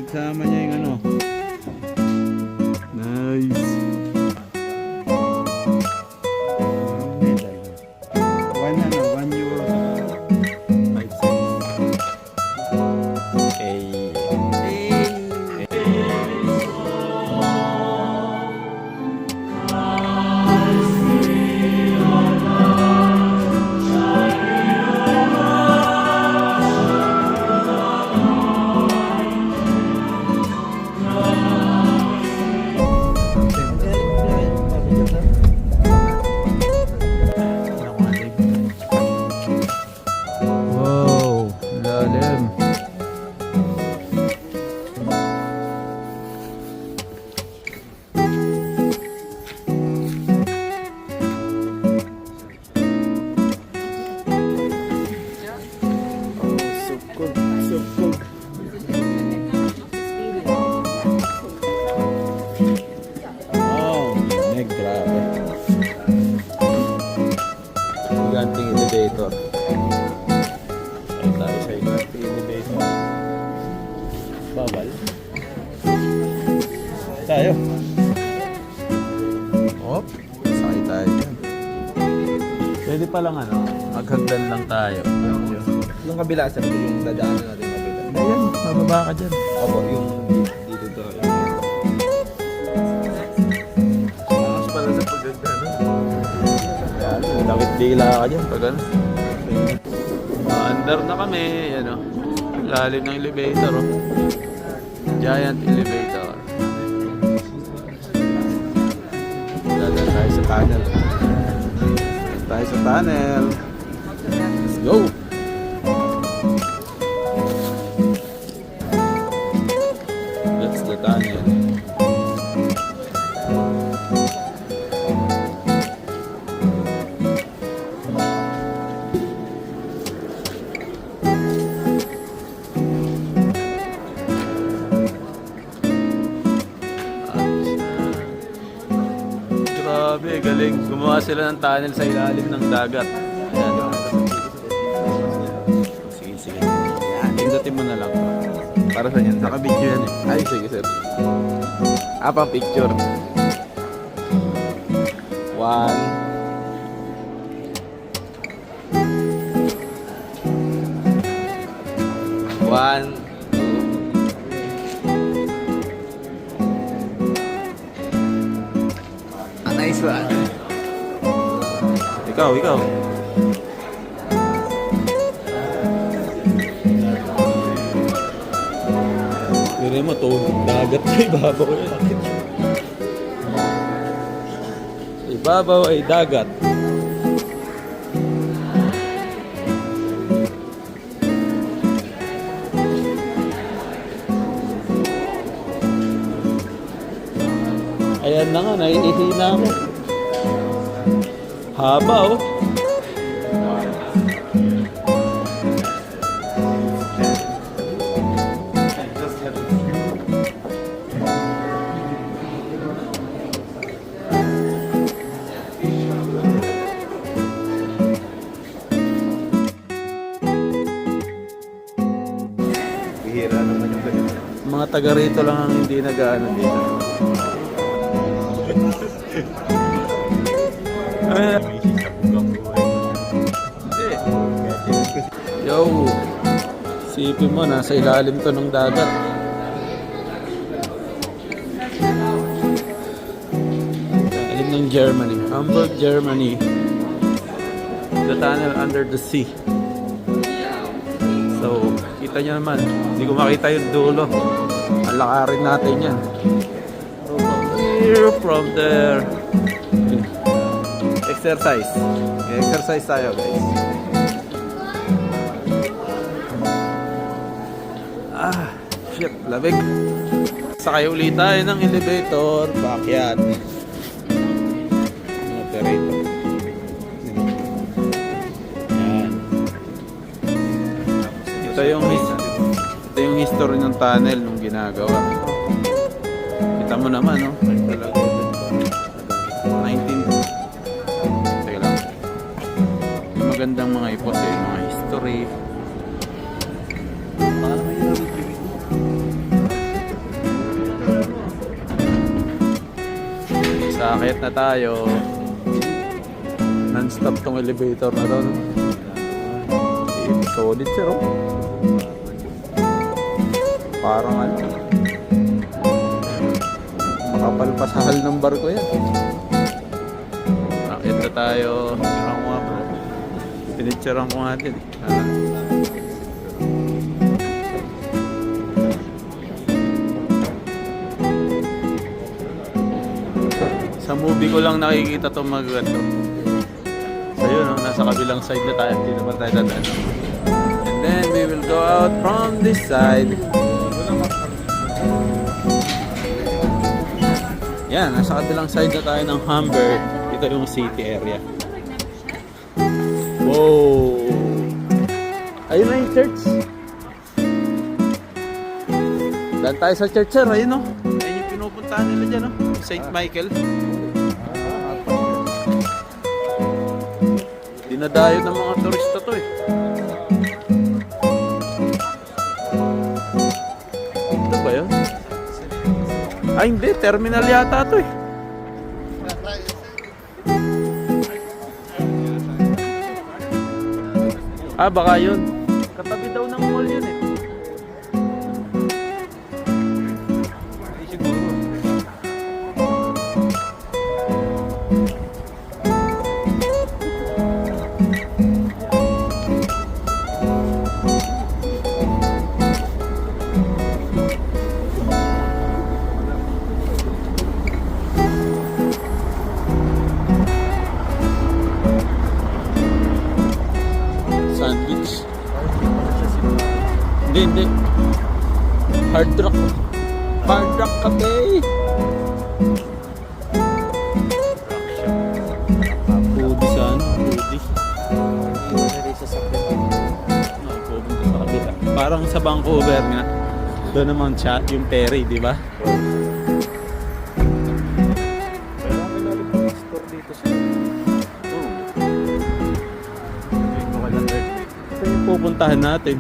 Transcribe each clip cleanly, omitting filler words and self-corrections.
Sama niya yung ano. Nice. One euro. 5 cents. Hey. Wow, lalim. Sukog. Wow, grabe. Giganting elevator. Tayo sa giganting elevator. Bawal. Tayo. Hop, sakay tayo dyan. Pwede palang ano, maghagdan lang tayo. Yung kabila, sabi ko yung dadaanan natin kabila. Ayan, mababa ka dyan. Opo, yung dito to. Mas pala sa pagdadaan. Yan, lakit dila ka dyan pag ano. Under na kami, ano. Lalim ng elevator, oh. Giant elevator. Dadaan tayo sa tunnel. Tayo sa tunnel. Let's go! That's the tunnel. Grabe, galing. Gumawa sila ng tunnel sa ilalim ng dagat. Ayan. Sige. Yan, pindutin mo na lang. Para sa yan, sir? Naka-video yan eh. Ay, sige, sir. Pang picture. 1. One, two. Nice one. Ikaw. Hindi mo, dagat na ibabaw yun. Ibabaw ay dagat. Ayan na nga, naiihina ako. Haba, oh. Bihira naman yung ganito. Mga taga rito lang ang hindi nag-ano dito. Yo, sipin mo, nasa ilalim to ng dagat. Ilalim ng Germany, Hamburg, Germany. The tunnel under the sea. So, kita nyo naman, hindi ko makita yung dulo. Alakarin natin yan. Here from there. Exercise. Exercise tayo, guys. Shit, labig. Sakay ulit tayo ng elevator. Backyard. Operator. Yan. Ito yung history ng tunnel nung ginagawa. Kita mo naman, no? 19. Teka lang. Yung magandang mga ipos eh, mga history. Aakyat na tayo. Non-stop tong elevator na to, no? Solid, sir, oh. Parang ano, makapalpasahal ng barko yan. Aakyat na tayo. Tirang ko nga bro. Pinitsarang ko nga din. Sa movie ko lang nakikita itong mag-ano. So yun, no? Nasa kabilang side na tayo. Hindi naman tayo dadaan. And then we will go out from this side. Yan, nasa kabilang side na tayo ng Humber. Ito yung city area. Wow! Ayun na yung church. Daan tayo sa church, sir. Ayun, no? Ayun yung pinupuntahan nila dyan, no? St. Michael. Dinadayo ng mga turista to, eh. Ito ba yun? Ay, hindi. Terminal yata to, eh. Ah, baka yun. Katabi daw ng mall yun, eh. Sandwich. Hindi. Hard rock. Hard rock cafe. Pudi sana. Pudi. Pupunta sa kabila. Parang sa Vancouver nga. Doon naman siya, yung ferry, di ba? Pero ang pinalipang store dito sa... Ito yung pupuntahan natin.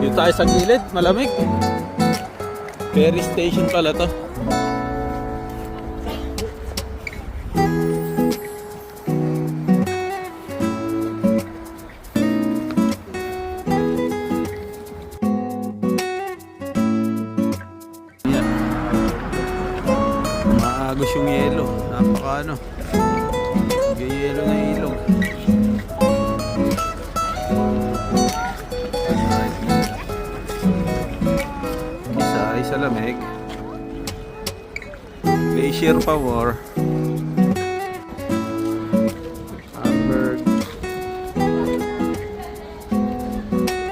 Dito tayo sa gilid, malamig. Ferry station pala to. Yan. Maagos yung yelo. Napaka ano. Yelo na ilog. Sa lamig. Glacier Power. Hamburg.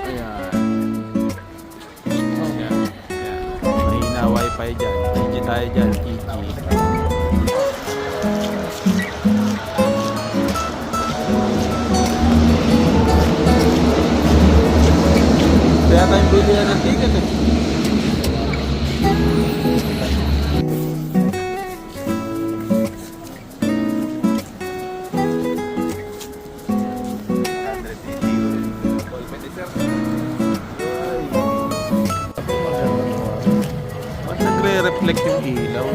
Ayan. Ayan. Mahina wifi dyan. Kiki tayo dyan. Kiki. Kaya tayong bilihan ng ticket, eh. Ba't nagre-reflect yung ilaw?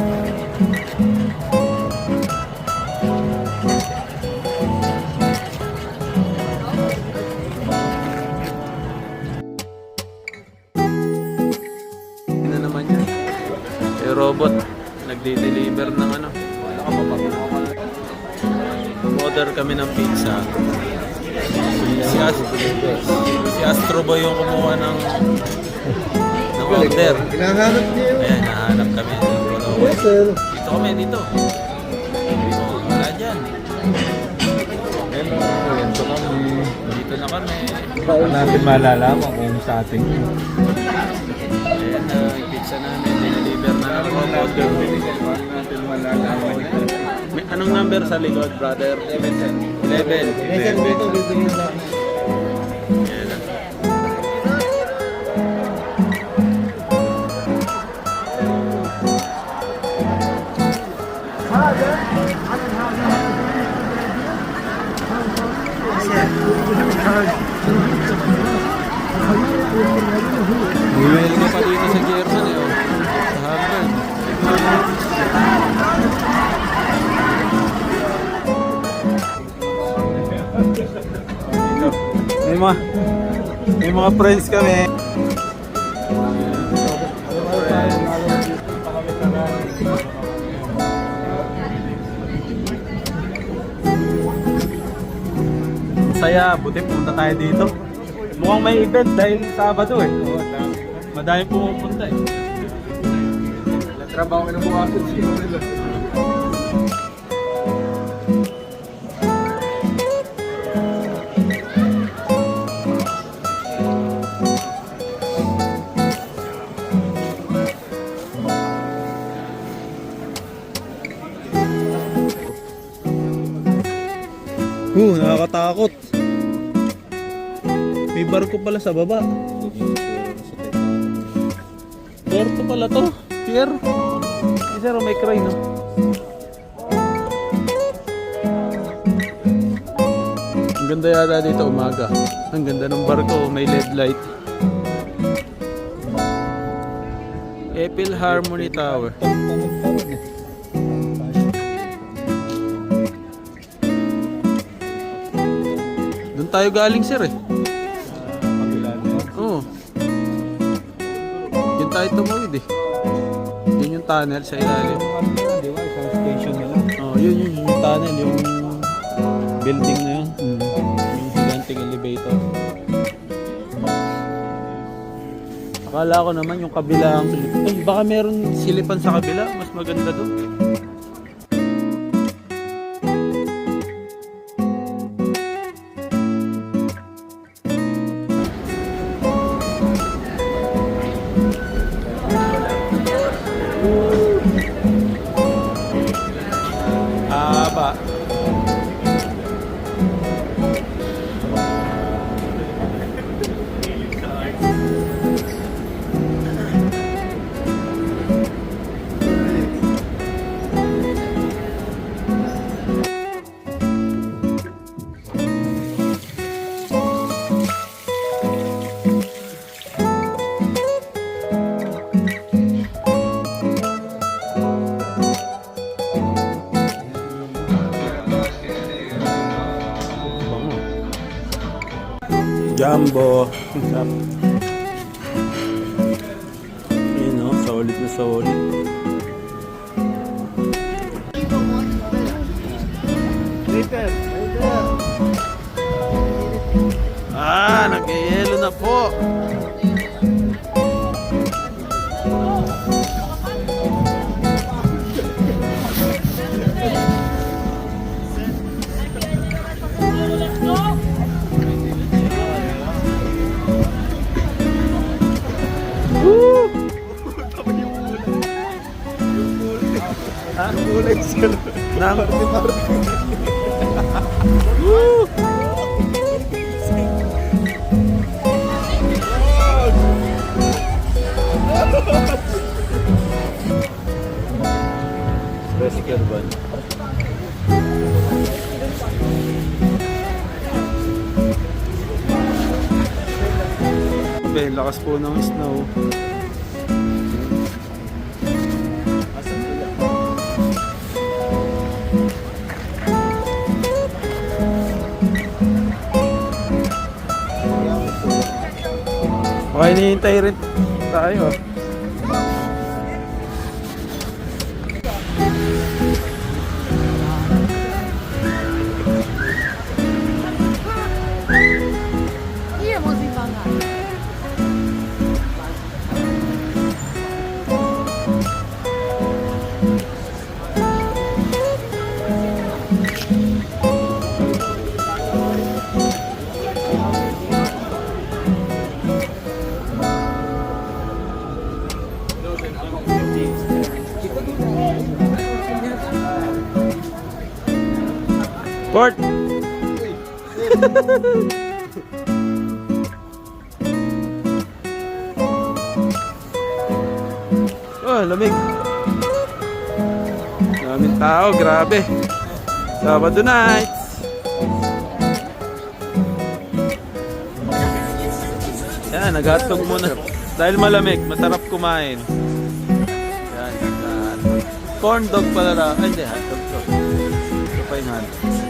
Ano naman yan? Yung robot nagde-deliver ng ano. Order kami ng pizza. Si Astro Boy yung kumuha ng order. Hinahanap niya yun. Ayan, nahanap kami. Yes, sir. Dito kami, dito. Wala dyan. Hello, yan po kami. Dito na kami. Baka natin malalaman kung sa ating Ayan na, yung pizza namin. Dineliver na ng robot. natin malalaman. May anong number sa likod, brother? 11. 11. Yes, sir, dito, bibigyan natin. Ayan na. may mga friends kami. Saya, buti pumunta tayo dito. Mukhang may event dahil Sabado eh. Madami pumupunta eh. Trabaho ka na bukasan siya nila. Nakakatakot. May barko pala sa baba. Puerto pala to. Pier. Pero may crane, no? Ang ganda yata dito umaga. Ang ganda ng barko. May LED light. Epil Harmony Tower. Doon tayo galing, sir, eh. Oo. Diyan tayo tumawid, eh. Yun yung tunnel sa ilalim. Di ba? Isang station nila. Oh, yun yung tunnel, yung building na yun. Yung gigantic elevator. Akala ko naman yung kabilang ay, baka meron silipan sa kabila, mas maganda doon. Ba? Jumbo. Ayun, no? Solid na solid. Nag-yelo na po. Kulay siya. Nang Rescue van. Okay, lakas po ng snow. Okay, hinihintay rin tayo. Port! Oh, lamig. Daming tao, grabe. Sabado nights. Yan, nag-hotdog muna. Dahil malamig, masarap kumain. Yan, corn dog pala na. Ay, hindi, hotdog to. Ito pa yung hotdog.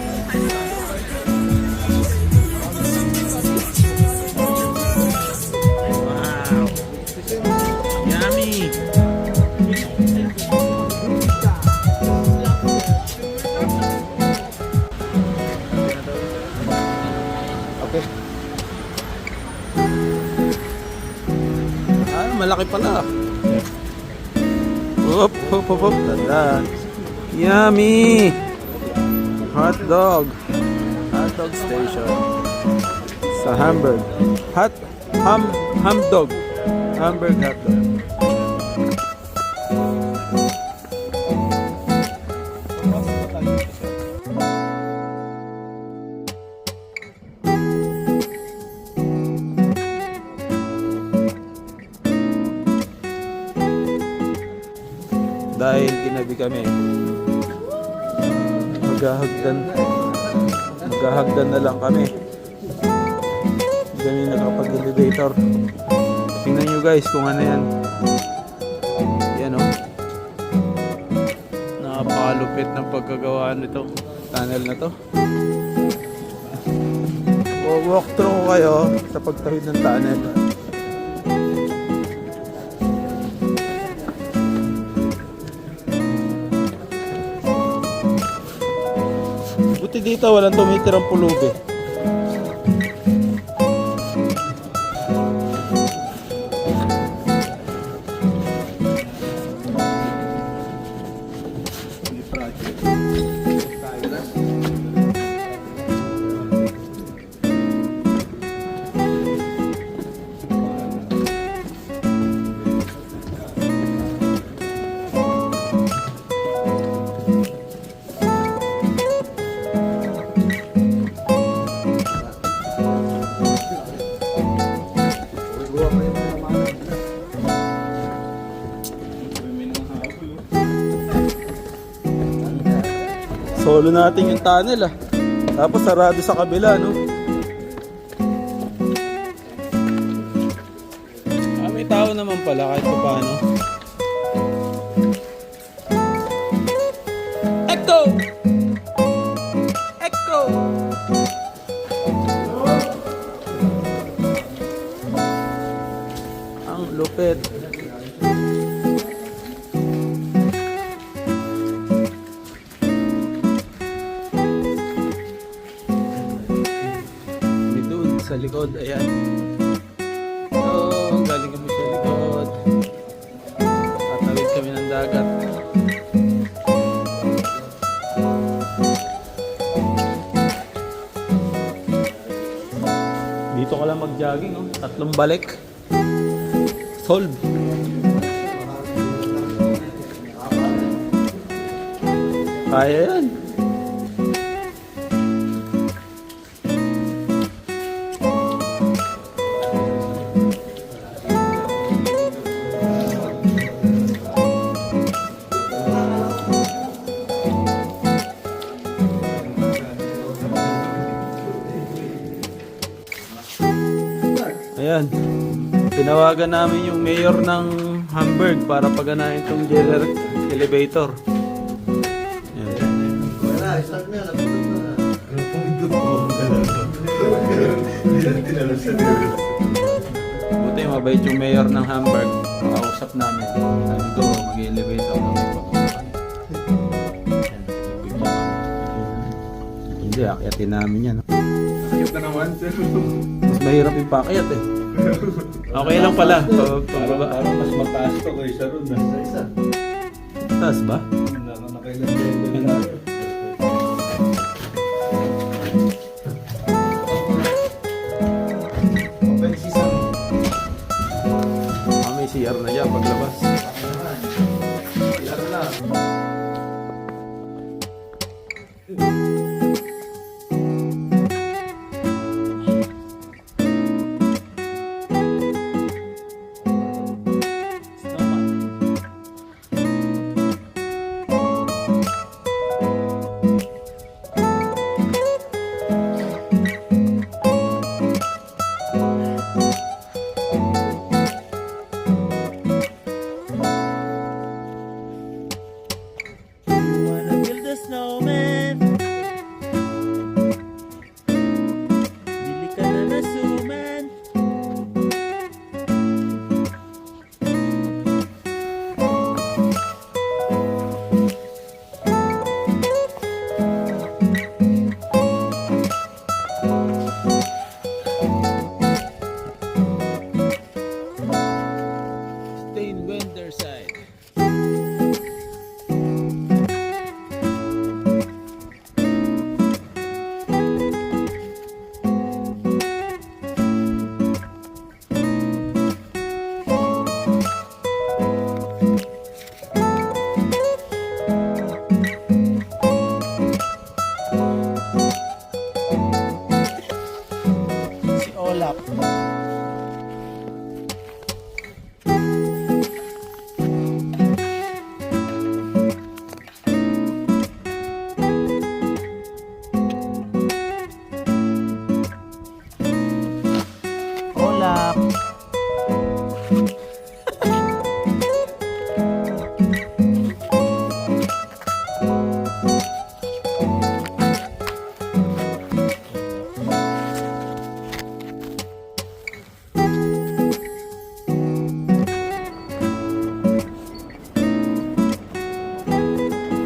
malaki pala. Hop, hop, hop, hop. Tandaan. Yummy! Hot dog. Hot dog station. Sa Hamburg. Ham dog. Hamburg hot dog. Dahil ginabi kami, maghahagdan na lang kami. Hindi kami nakapag-elevator. Tingnan nyo guys kung ano yan. Yan o. Napakalupit ng pagkagawa nito. Tunnel na to. Walk through ko kayo sa pagtawid ng tunnel. Buti dito walang tumitirang pulubi. Solo natin yung tunnel ah. Tapos sarado sa kabila, no? May tao naman pala kahit pa paano. Echo! Echo! Ang lupit. Sa likod, ayan. So, galing kami sa likod. Tatawid kami ng dagat. Dito ka lang mag-jogging, oh. 3 balik. Solve. Kaya yan. Ayan, tinawagan namin yung mayor ng Hamburg para paganahin itong elevator. Ayan. Wala, start na, napulog na. Buti mabait yung mayor ng Hamburg. Makausap namin. Sabi ko, mag-elevator kami. Hindi, akyatin namin yan. Akit na naman, sir. Mas mahirap yung paakyat eh. Okay lang pala. Pagbaba. Parang mas mataas to kaysa ron. Nasa isa. Taas ba? Nakailan level na. Open season. May CR na yan paglabas. Laro na. Snowman, bili ka na na suman.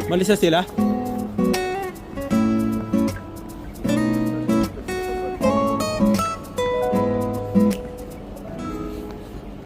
Malisa sila?